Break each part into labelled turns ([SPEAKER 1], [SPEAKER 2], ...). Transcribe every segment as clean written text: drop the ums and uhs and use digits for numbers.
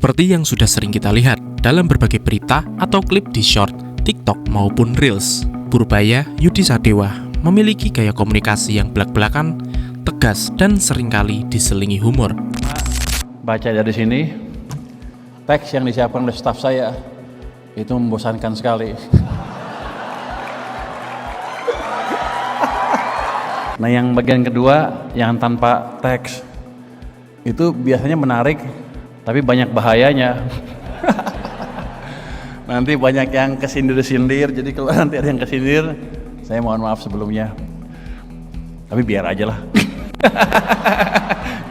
[SPEAKER 1] Seperti yang sudah sering kita lihat dalam berbagai berita atau klip di short, TikTok maupun Reels, Purbaya Yudi Sadewa memiliki gaya komunikasi yang belak-belakan, tegas, dan seringkali diselingi humor.
[SPEAKER 2] Baca dari sini, teks yang disiapkan oleh staf saya itu membosankan sekali. Nah, yang bagian kedua yang tanpa teks itu biasanya menarik, tapi banyak bahayanya. Nanti banyak yang kesindir-sindir, jadi kalau nanti ada yang kesindir, saya mohon maaf sebelumnya. Tapi biar aja lah.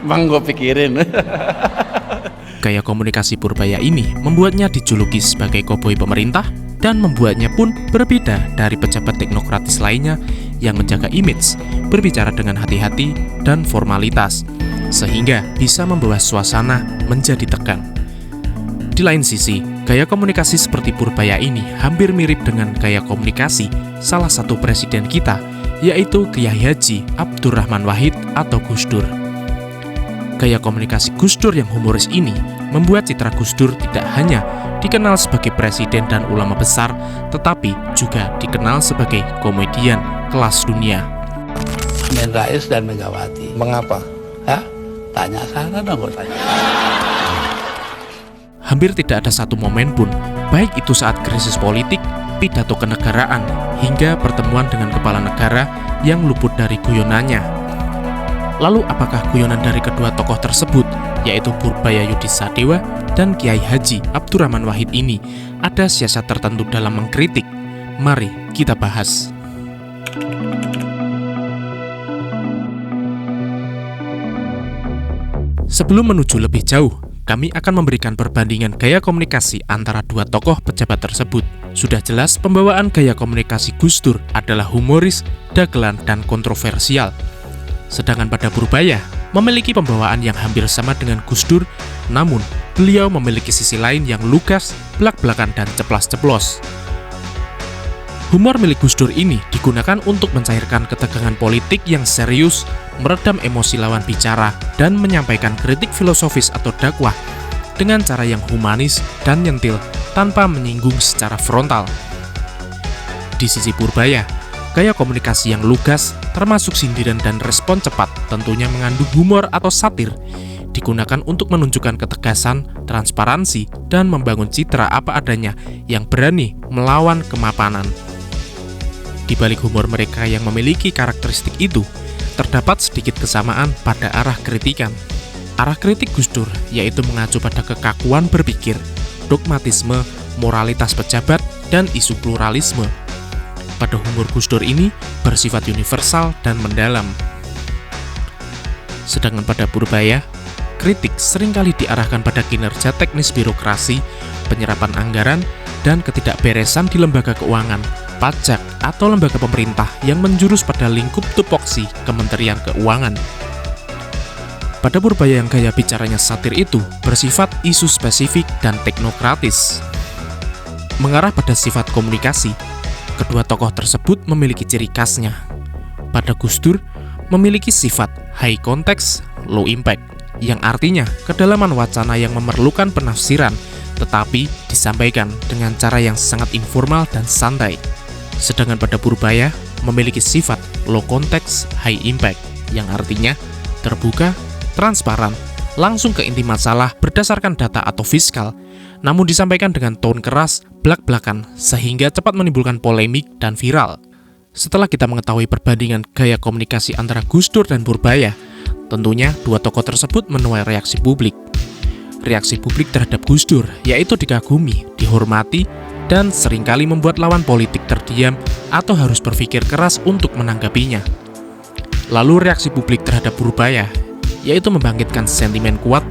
[SPEAKER 2] Emang gue pikirin.
[SPEAKER 1] Gaya komunikasi Purbaya ini membuatnya dijuluki sebagai koboi pemerintah dan membuatnya pun berbeda dari pejabat teknokratis lainnya yang menjaga image, berbicara dengan hati-hati dan formalitas, sehingga bisa membawa suasana menjadi tegang. Di lain sisi, gaya komunikasi seperti Purbaya ini hampir mirip dengan gaya komunikasi salah satu presiden kita, yaitu Kyai Haji Abdurrahman Wahid atau Gus Dur. Gaya komunikasi Gus Dur yang humoris ini membuat citra Gus Dur tidak hanya dikenal sebagai presiden dan ulama besar, tetapi juga dikenal sebagai komedian kelas dunia.
[SPEAKER 3] Amin Rais dan Megawati.
[SPEAKER 4] Mengapa?
[SPEAKER 3] Hah? Tanya sana dong, gue tanya.
[SPEAKER 1] Hampir tidak ada satu momen pun, baik itu saat krisis politik, pidato kenegaraan, hingga pertemuan dengan kepala negara yang luput dari guyonannya. Lalu apakah guyonan dari kedua tokoh tersebut, yaitu Purbaya Yudi Sadewa dan Kyai Haji Abdurrahman Wahid ini, ada siasat tertentu dalam mengkritik? Mari kita bahas. Sebelum menuju lebih jauh, kami akan memberikan perbandingan gaya komunikasi antara dua tokoh pejabat tersebut. Sudah jelas pembawaan gaya komunikasi Gus Dur adalah humoris, dagelan, dan kontroversial. Sedangkan pada Purbaya memiliki pembawaan yang hampir sama dengan Gus Dur, namun beliau memiliki sisi lain yang lugas, belak-belakan, dan ceplas-ceplos. Humor milik Gus Dur ini digunakan untuk mencairkan ketegangan politik yang serius, meredam emosi lawan bicara, dan menyampaikan kritik filosofis atau dakwah dengan cara yang humanis dan nyentil tanpa menyinggung secara frontal. Di sisi Purbaya, gaya komunikasi yang lugas, termasuk sindiran dan respon cepat, tentunya mengandung humor atau satir, digunakan untuk menunjukkan ketegasan, transparansi, dan membangun citra apa adanya yang berani melawan kemapanan. Di balik humor mereka yang memiliki karakteristik itu, terdapat sedikit kesamaan pada arah kritikan. Arah kritik Gus Dur yaitu mengacu pada kekakuan berpikir, dogmatisme, moralitas pejabat, dan isu pluralisme. Pada humor Gus Dur ini bersifat universal dan mendalam. Sedangkan pada Purbaya, kritik seringkali diarahkan pada kinerja teknis birokrasi, penyerapan anggaran, dan ketidakberesan di lembaga keuangan, pajak, atau lembaga pemerintah yang menjurus pada lingkup tupoksi Kementerian Keuangan. Pada Purbaya yang gaya bicaranya satir itu bersifat isu spesifik dan teknokratis. Mengarah pada sifat komunikasi, kedua tokoh tersebut memiliki ciri khasnya. Pada Gus Dur memiliki sifat high context, low impact, yang artinya kedalaman wacana yang memerlukan penafsiran, tetapi disampaikan dengan cara yang sangat informal dan santai. Sedangkan pada Purbaya memiliki sifat low context, high impact, yang artinya terbuka, transparan, langsung ke inti masalah berdasarkan data atau fiskal, namun disampaikan dengan tone keras, belak-belakan, sehingga cepat menimbulkan polemik dan viral. Setelah kita mengetahui perbandingan gaya komunikasi antara Gus Dur dan Purbaya, tentunya dua tokoh tersebut menuai reaksi publik. Reaksi publik terhadap Gus Dur yaitu dikagumi, dihormati, dan seringkali membuat lawan politik terdiam atau harus berpikir keras untuk menanggapinya. Lalu reaksi publik terhadap Purbaya yaitu membangkitkan sentimen kuat,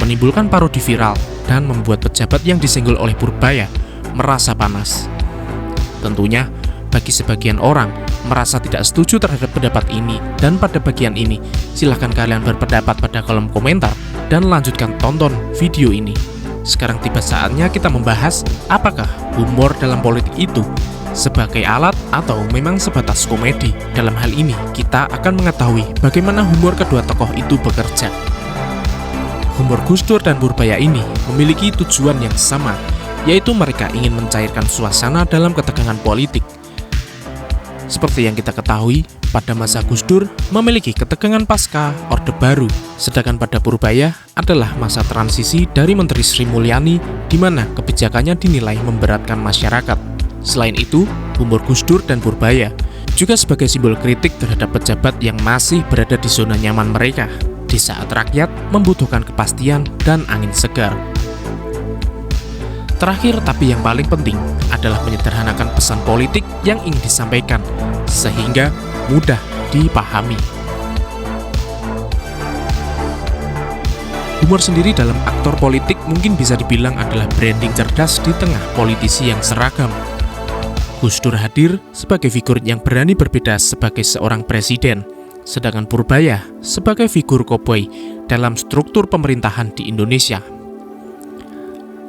[SPEAKER 1] menimbulkan parodi viral, dan membuat pejabat yang disenggol oleh Purbaya merasa panas. Tentunya, bagi sebagian orang merasa tidak setuju terhadap pendapat ini, dan pada bagian ini, silahkan kalian berpendapat pada kolom komentar dan lanjutkan tonton video ini. Sekarang tiba saatnya kita membahas apakah humor dalam politik itu sebagai alat atau memang sebatas komedi. Dalam hal ini, kita akan mengetahui bagaimana humor kedua tokoh itu bekerja. Humor Gus Dur dan Purbaya ini memiliki tujuan yang sama, yaitu mereka ingin mencairkan suasana dalam ketegangan politik. Seperti yang kita ketahui, pada masa Gus Dur memiliki ketegangan pasca Orde Baru, sedangkan pada Purbaya adalah masa transisi dari Menteri Sri Mulyani di mana kebijakannya dinilai memberatkan masyarakat. Selain itu, humor Gus Dur dan Purbaya juga sebagai simbol kritik terhadap pejabat yang masih berada di zona nyaman mereka di saat rakyat membutuhkan kepastian dan angin segar. Terakhir tapi yang paling penting adalah menyederhanakan pesan politik yang ingin disampaikan sehingga mudah dipahami. Humor sendiri dalam aktor politik mungkin bisa dibilang adalah branding cerdas di tengah politisi yang seragam. Gus Dur hadir sebagai figur yang berani berbeda sebagai seorang presiden, sedangkan Purbaya sebagai figur koboi dalam struktur pemerintahan di Indonesia.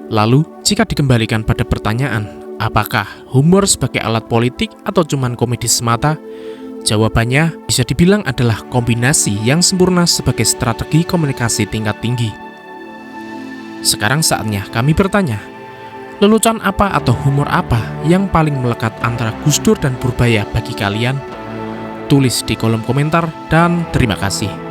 [SPEAKER 1] Lalu, jika dikembalikan pada pertanyaan, apakah humor sebagai alat politik atau cuman komedi semata? Jawabannya bisa dibilang adalah kombinasi yang sempurna sebagai strategi komunikasi tingkat tinggi. Sekarang saatnya kami bertanya, lelucon apa atau humor apa yang paling melekat antara Gus Dur dan Purbaya bagi kalian? Tulis di kolom komentar dan terima kasih.